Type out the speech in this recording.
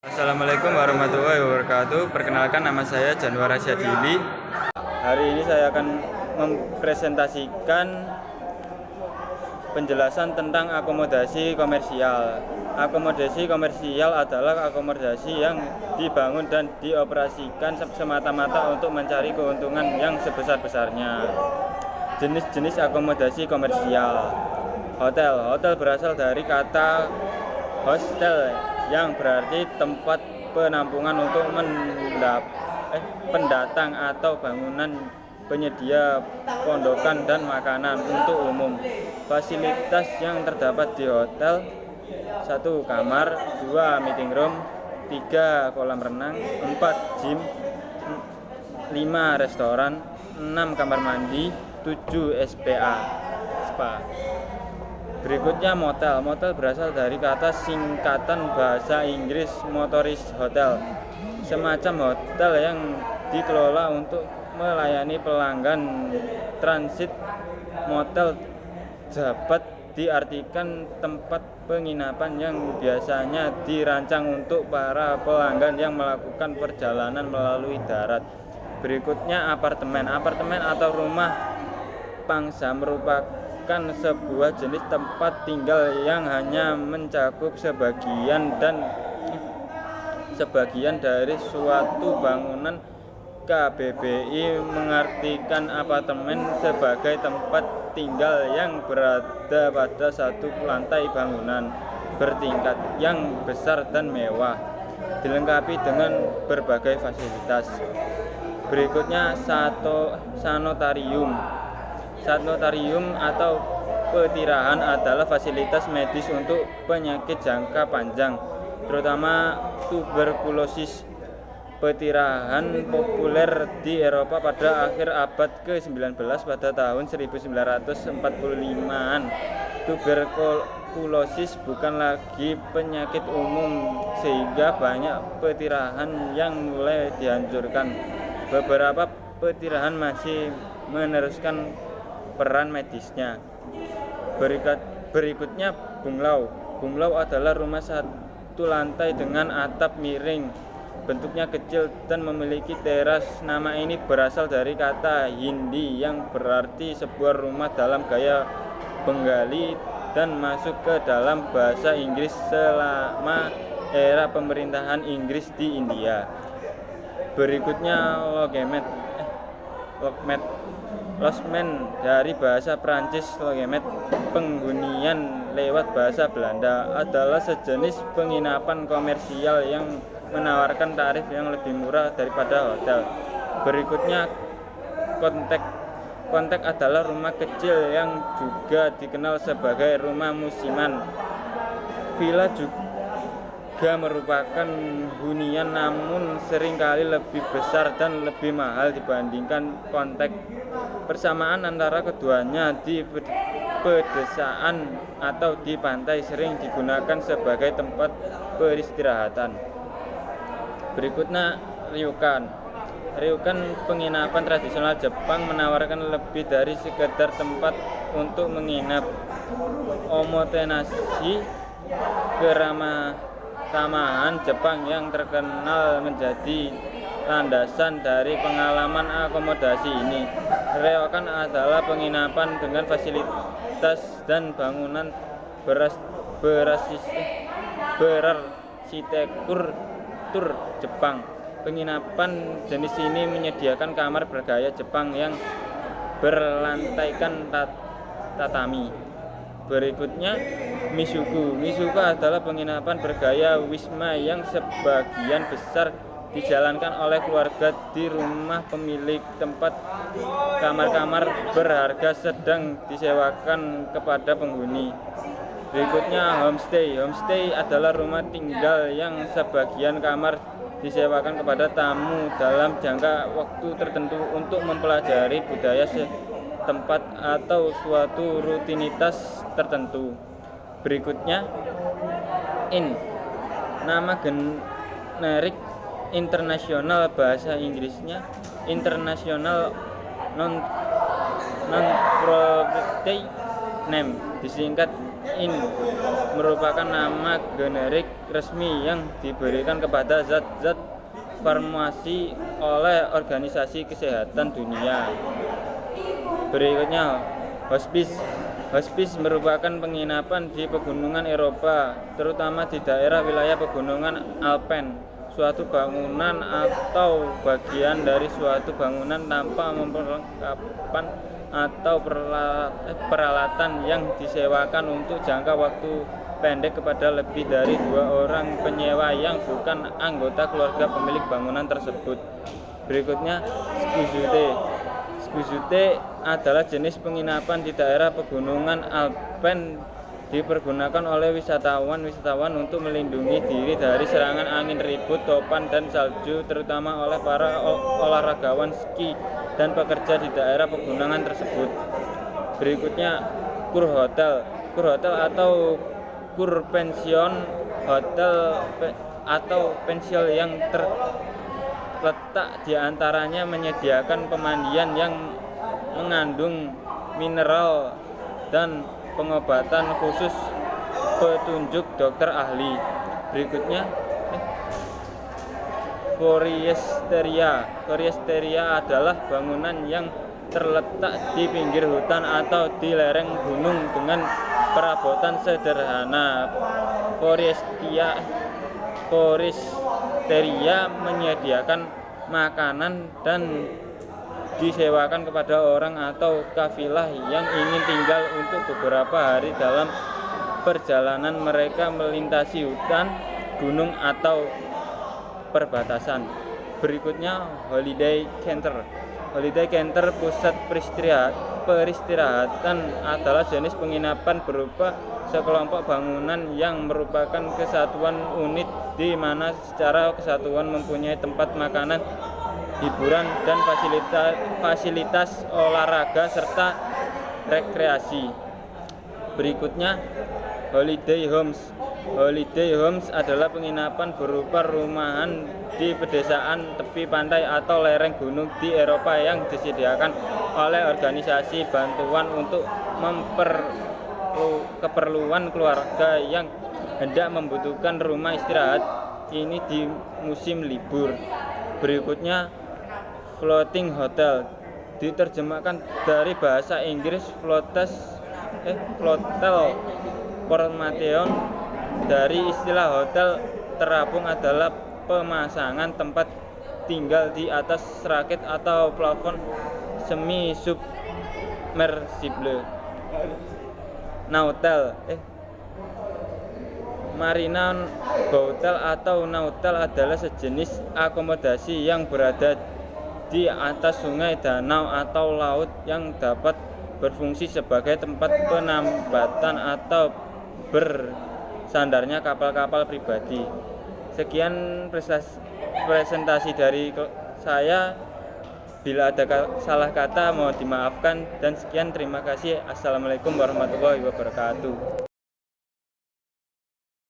Assalamualaikum warahmatullahi wabarakatuh. Perkenalkan, nama saya Januara Syadili. Hari ini saya akan mempresentasikan penjelasan tentang akomodasi komersial. Akomodasi komersial adalah akomodasi yang dibangun dan dioperasikan semata-mata untuk mencari keuntungan yang sebesar-besarnya. Jenis-jenis akomodasi komersial. Hotel berasal dari kata hostel yang berarti tempat penampungan untuk pendatang atau bangunan penyedia pondokan dan makanan untuk umum. Fasilitas yang terdapat di hotel: 1 kamar, 2 meeting room, 3 kolam renang, 4 gym, 5 restoran, 6 kamar mandi, 7 spa. Berikutnya motel berasal dari kata singkatan bahasa Inggris motorist hotel, semacam hotel yang dikelola untuk melayani pelanggan transit. Motel dapat diartikan tempat penginapan yang biasanya dirancang untuk para pelanggan yang melakukan perjalanan melalui darat. Berikutnya apartemen atau rumah pangsa merupakan sebuah jenis tempat tinggal yang hanya mencakup sebagian dari suatu bangunan. KBBI mengartikan apartemen sebagai tempat tinggal yang berada pada satu lantai bangunan bertingkat yang besar dan mewah, dilengkapi dengan berbagai fasilitas. Berikutnya sanitarium atau petirahan adalah fasilitas medis untuk penyakit jangka panjang, terutama tuberkulosis. Petirahan populer di Eropa pada akhir abad ke-19. Pada tahun 1945-an, tuberkulosis bukan lagi penyakit umum sehingga banyak petirahan yang mulai dihancurkan. Beberapa petirahan masih meneruskan peran medisnya. Berikutnya bungalow. Bungalow adalah rumah satu lantai dengan atap miring, bentuknya kecil dan memiliki teras. Nama ini berasal dari kata Hindi yang berarti sebuah rumah dalam gaya Bengali dan masuk ke dalam bahasa Inggris selama era pemerintahan Inggris di India. Berikutnya logement dari bahasa Prancis. Logement, penghunian lewat bahasa Belanda, adalah sejenis penginapan komersial yang menawarkan tarif yang lebih murah daripada hotel. Berikutnya kontek adalah rumah kecil yang juga dikenal sebagai rumah musiman. Villa juga merupakan hunian, namun seringkali lebih besar dan lebih mahal dibandingkan kontek. Persamaan antara keduanya di pedesaan atau di pantai sering digunakan sebagai tempat peristirahatan. Berikutnya ryokan, penginapan tradisional Jepang, menawarkan lebih dari sekedar tempat untuk menginap. Omotenashi, keramah-tamahan Jepang yang terkenal, menjadi landasan dari pengalaman akomodasi ini. Ryokan adalah penginapan dengan fasilitas dan bangunan berarsitektur Jepang. Penginapan jenis ini menyediakan kamar bergaya Jepang yang berlantaikan tatami. Berikutnya Misuku adalah penginapan bergaya wisma yang sebagian besar dijalankan oleh keluarga di rumah pemilik tempat. Kamar-kamar berharga sedang disewakan kepada penghuni. Berikutnya homestay adalah rumah tinggal yang sebagian kamar disewakan kepada tamu dalam jangka waktu tertentu untuk mempelajari budaya setempat atau suatu rutinitas tertentu. Berikutnya inn, nama generik internasional, bahasa Inggrisnya international non-proprietary name, disingkat inn, merupakan nama generik resmi yang diberikan kepada zat-zat farmasi oleh Organisasi Kesehatan Dunia. Berikutnya, hospice. Hospice merupakan penginapan di pegunungan Eropa, terutama di daerah wilayah pegunungan Alpen. Suatu bangunan atau bagian dari suatu bangunan tanpa perlengkapan atau peralatan yang disewakan untuk jangka waktu pendek kepada lebih dari 2 orang penyewa yang bukan anggota keluarga pemilik bangunan tersebut. Berikutnya, skuzute. Skuzute adalah jenis penginapan di daerah pegunungan Alpen, dipergunakan oleh wisatawan untuk melindungi diri dari serangan angin ribut, topan, dan salju, terutama oleh para olahragawan ski dan pekerja di daerah pegunungan tersebut. Berikutnya, kurhotel. Kurhotel atau kurpension, hotel atau pensil yang terletak di antaranya menyediakan pemandian yang mengandung mineral dan pengobatan khusus petunjuk dokter ahli. Berikutnya, foresteria. Foresteria adalah bangunan yang terletak di pinggir hutan atau di lereng gunung dengan perabotan sederhana. Foresteria menyediakan makanan dan disewakan kepada orang atau kafilah yang ingin tinggal untuk beberapa hari dalam perjalanan mereka melintasi hutan, gunung, atau perbatasan. Berikutnya, holiday center. Holiday center, pusat peristirahatan, adalah jenis penginapan berupa sekelompok bangunan yang merupakan kesatuan unit di mana secara kesatuan mempunyai tempat makanan, hiburan, dan fasilitas olahraga serta rekreasi. Berikutnya, holiday homes. Holiday homes adalah penginapan berupa rumahan di pedesaan, tepi pantai, atau lereng gunung di Eropa yang disediakan oleh organisasi bantuan untuk keperluan keluarga yang hendak membutuhkan rumah istirahat ini di musim libur. Berikutnya, floating hotel. Diterjemahkan dari bahasa Inggris flotel formateon dari istilah hotel terapung adalah pemasangan tempat tinggal di atas rakit atau plafon semi submersible. Marina boutel atau nautel adalah sejenis akomodasi yang berada di atas sungai, danau, atau laut yang dapat berfungsi sebagai tempat penambatan atau bersandarnya kapal-kapal pribadi. Sekian presentasi dari saya. Bila ada salah kata mohon dimaafkan, dan sekian, terima kasih. Assalamualaikum warahmatullahi wabarakatuh.